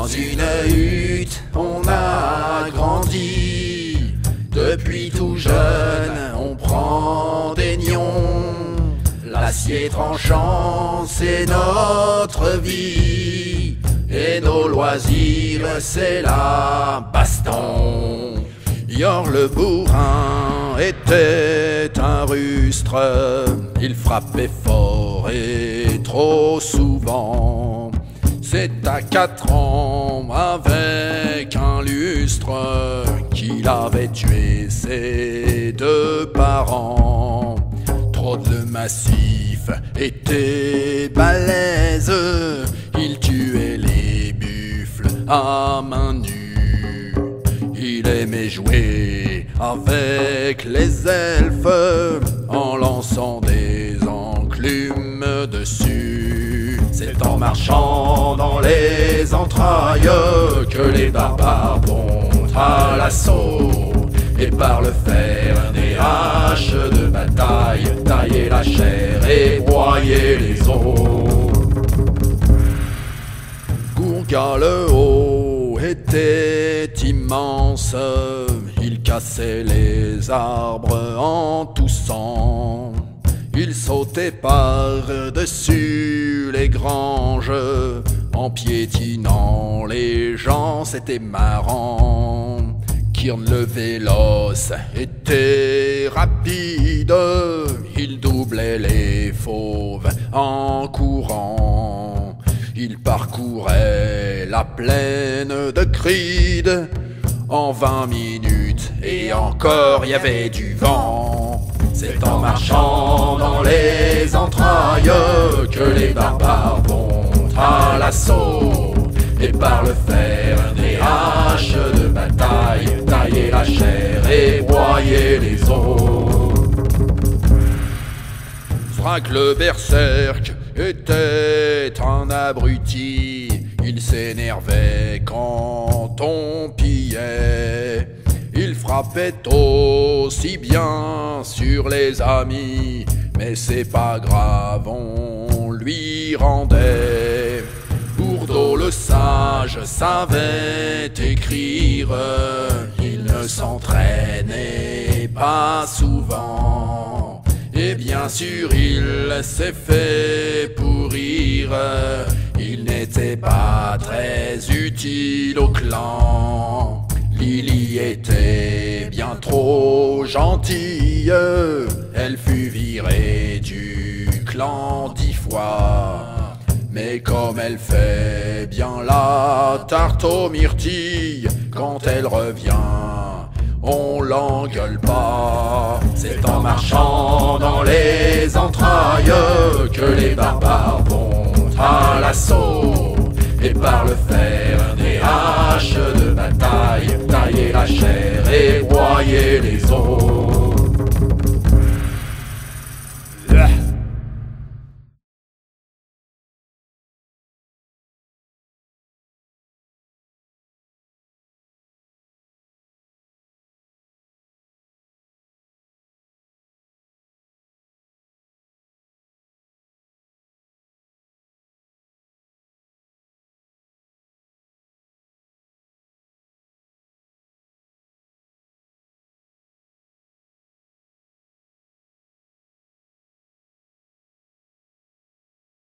Dans une hutte, on a grandi. Depuis tout jeune, on prend des nions. L'acier tranchant, c'est notre vie. Et nos loisirs, c'est la baston. Yor le bourrin était un rustre. Il frappait fort et trop souvent. C'est à 4 ans, avec un lustre, qu'il avait tué ses 2 parents. Trop de massif était balèze. Il tuait les buffles à main nue. Il aimait jouer avec les elfes en lançant des enclumes dessus. C'est en marchant dans les entrailles que les barbares vont à l'assaut. Et par le fer des haches de bataille, tailler la chair et broyer les os. Gourga le Haut était immense. Il cassait les arbres en toussant. Il sautait par-dessus les granges en piétinant les gens, c'était marrant. Kirn le véloce était rapide. Il doublait les fauves en courant. Il parcourait la plaine de Cride en 20 minutes et encore y avait du vent. C'est en marchant dans les entrailles que les barbares vont à l'assaut. Et par le fer des haches de bataille, tailler la chair et broyer les os. Frank le berserk était un abruti. Il s'énervait quand on pillait. Il frappait aussi bien sur les amis, mais c'est pas grave, on lui rendait. Bourdeau le sage savait écrire. Il ne s'entraînait pas souvent. Et bien sûr il s'est fait pourrir. Il n'était pas très utile au clan. Lily était bien trop gentille. Elle fut virée du clan 10 fois. Mais comme elle fait bien la tarte aux myrtilles, quand elle revient, on l'engueule pas. C'est en marchant dans les entrailles que les barbares vont à l'assaut. Et par le fer des haches de bataille, tailler la chair et broyer les os.